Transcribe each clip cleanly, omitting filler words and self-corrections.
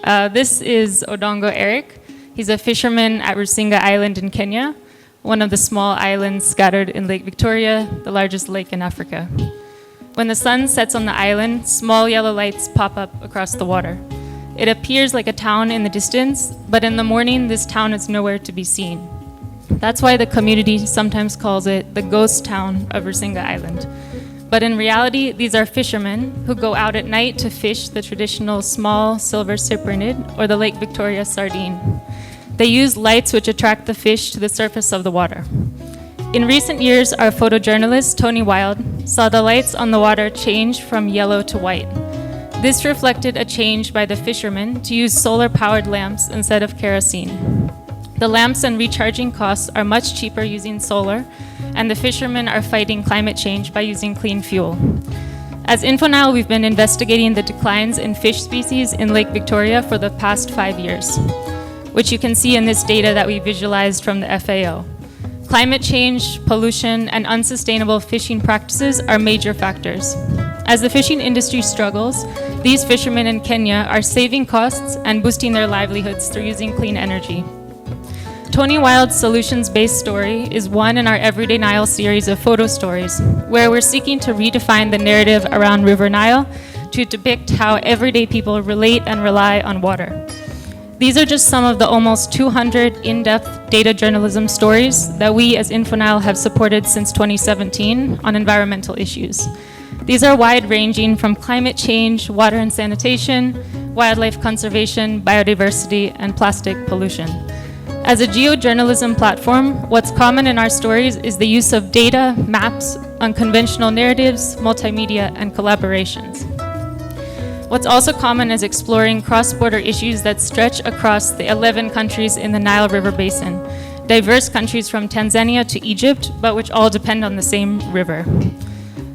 This is Odongo Eric. He's a fisherman at Rusinga Island in Kenya, one of the small islands scattered in Lake Victoria, the largest lake in Africa. When the sun sets on the island, small yellow lights pop up across the water. It appears like a town in the distance, but in the morning, this town is nowhere to be seen. That's why the community sometimes calls it the ghost town of Rusinga Island. But in reality, these are fishermen who go out at night to fish the traditional small silver cyprinid or the Lake Victoria sardine. They use lights which attract the fish to the surface of the water. In recent years, our photojournalist, Tony Wild, saw the lights on the water change from yellow to white. This reflected a change by the fishermen to use solar-powered lamps instead of kerosene. The lamps and recharging costs are much cheaper using solar, and the fishermen are fighting climate change by using clean fuel. As InfoNile, we've been investigating the declines in fish species in Lake Victoria for the past 5 years, which you can see in this data that we visualized from the FAO. Climate change, pollution, and unsustainable fishing practices are major factors. As the fishing industry struggles, these fishermen in Kenya are saving costs and boosting their livelihoods through using clean energy. Tony Wild's solutions-based story is one in our Everyday Nile series of photo stories, where we're seeking to redefine the narrative around River Nile to depict how everyday people relate and rely on water. These are just some of the almost 200 in-depth data journalism stories that we as InfoNile have supported since 2017 on environmental issues. These are wide-ranging from climate change, water and sanitation, wildlife conservation, biodiversity, and plastic pollution. As a geojournalism platform, what's common in our stories is the use of data, maps, unconventional narratives, multimedia, and collaborations. What's also common is exploring cross-border issues that stretch across the 11 countries in the Nile River Basin, diverse countries from Tanzania to Egypt, but which all depend on the same river.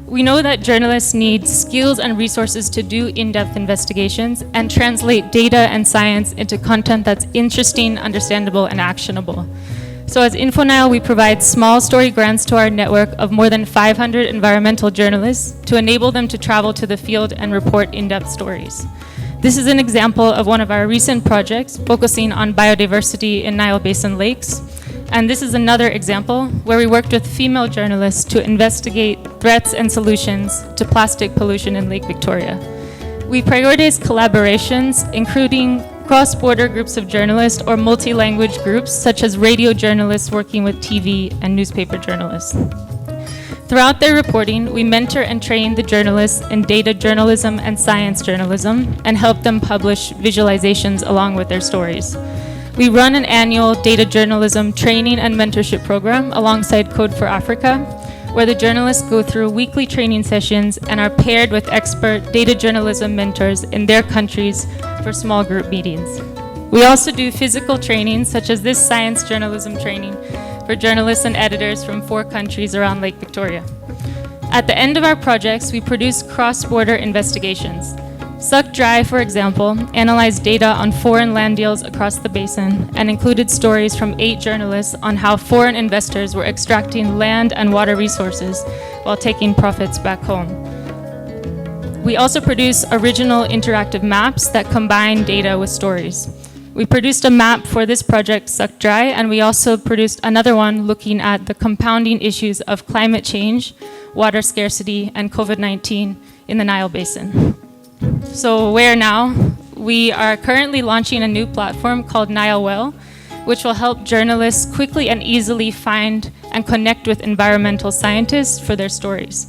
We know that journalists need skills and resources to do in-depth investigations and translate data and science into content that's interesting, understandable, and actionable. So as InfoNile, we provide small story grants to our network of more than 500 environmental journalists to enable them to travel to the field and report in-depth stories. This is an example of one of our recent projects focusing on biodiversity in Nile Basin lakes. And this is another example where we worked with female journalists to investigate threats and solutions to plastic pollution in Lake Victoria. We prioritize collaborations, including cross-border groups of journalists or multi-language groups, such as radio journalists working with TV and newspaper journalists. Throughout their reporting, we mentor and train the journalists in data journalism and science journalism and help them publish visualizations along with their stories. We run an annual data journalism training and mentorship program alongside Code for Africa, where the journalists go through weekly training sessions and are paired with expert data journalism mentors in their countries for small group meetings. We also do physical training, such as this science journalism training for journalists and editors from 4 countries around Lake Victoria. At the end of our projects, we produce cross-border investigations. Suck Dry, for example, analyzed data on foreign land deals across the basin and included stories from 8 journalists on how foreign investors were extracting land and water resources while taking profits back home. We also produce original interactive maps that combine data with stories. We produced a map for this project, Suck Dry, and we also produced another one looking at the compounding issues of climate change, water scarcity, and COVID-19 in the Nile Basin. So where now? We are currently launching a new platform called Nile Well, which will help journalists quickly and easily find and connect with environmental scientists for their stories.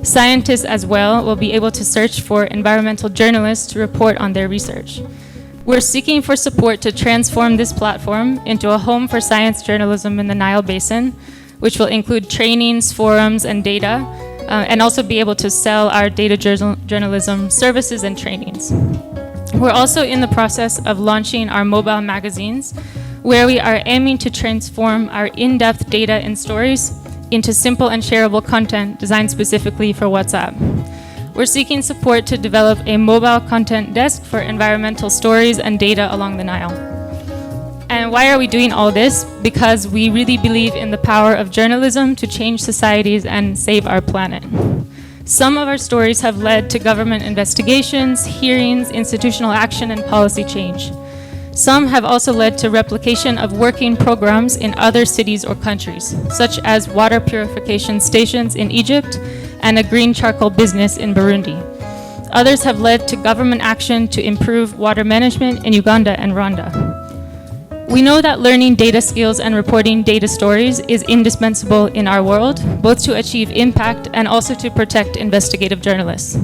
Scientists as well will be able to search for environmental journalists to report on their research. We're seeking for support to transform this platform into a home for science journalism in the Nile Basin, which will include trainings, forums, and data, and also be able to sell our data journalism services and trainings. We're also in the process of launching our mobile magazines, where we are aiming to transform our in-depth data and stories into simple and shareable content designed specifically for WhatsApp. We're seeking support to develop a mobile content desk for environmental stories and data along the Nile. And why are we doing all this? Because we really believe in the power of journalism to change societies and save our planet. Some of our stories have led to government investigations, hearings, institutional action, and policy change. Some have also led to replication of working programs in other cities or countries, such as water purification stations in Egypt and a green charcoal business in Burundi. Others have led to government action to improve water management in Uganda and Rwanda. We know that learning data skills and reporting data stories is indispensable in our world, both to achieve impact and also to protect investigative journalists.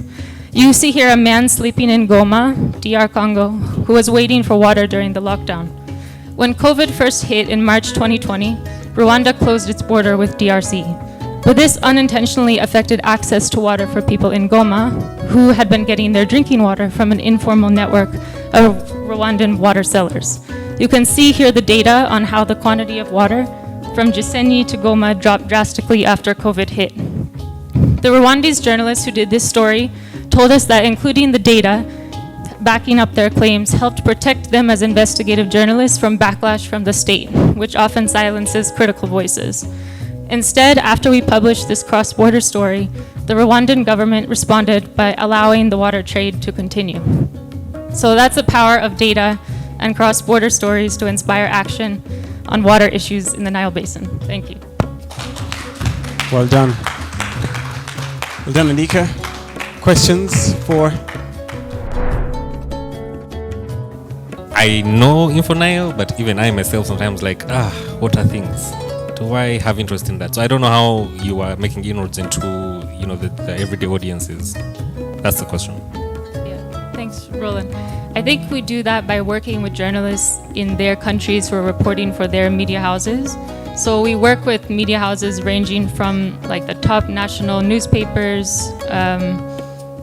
You see here a man sleeping in Goma, DR Congo, who was waiting for water during the lockdown. When COVID first hit in March 2020, Rwanda closed its border with DRC. But this unintentionally affected access to water for people in Goma, who had been getting their drinking water from an informal network of Rwandan water sellers. You can see here the data on how the quantity of water from Gisenyi to Goma dropped drastically after COVID hit. The Rwandese journalists who did this story told us that including the data backing up their claims helped protect them as investigative journalists from backlash from the state, which often silences critical voices. Instead, after we published this cross-border story, the Rwandan government responded by allowing the water trade to continue. So that's the power of data and cross-border stories to inspire action on water issues in the Nile Basin. Thank you. Well done. Well done, Anika. Questions for? I know InfoNile, but even I myself sometimes what are things? Do I have interest in that? So I don't know how you are making inroads into, the everyday audiences. That's the question. Yeah, thanks, Roland. I think we do that by working with journalists in their countries who are reporting for their media houses. So we work with media houses ranging from the top national newspapers,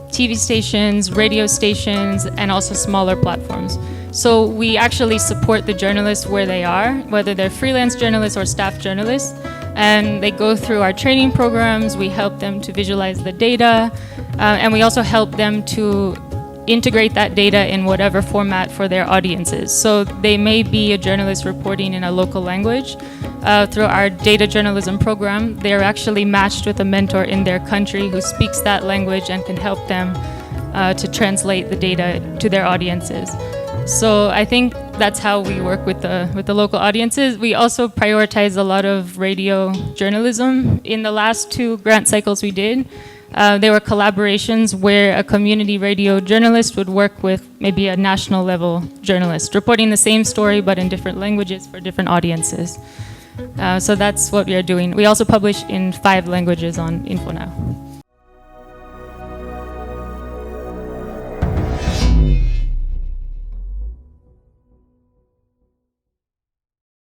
TV stations, radio stations, and also smaller platforms. So we actually support the journalists where they are, whether they're freelance journalists or staff journalists, and they go through our training programs. We help them to visualize the data, and we also help them to integrate that data in whatever format for their audiences. So they may be a journalist reporting in a local language. Through our data journalism program, they're actually matched with a mentor in their country who speaks that language and can help them to translate the data to their audiences. So I think that's how we work with the local audiences. We also prioritize a lot of radio journalism. In the last 2 grant cycles we did, there were collaborations where a community radio journalist would work with maybe a national level journalist, reporting the same story but in different languages for different audiences. So that's what we are doing. We also publish in 5 languages on InfoNile.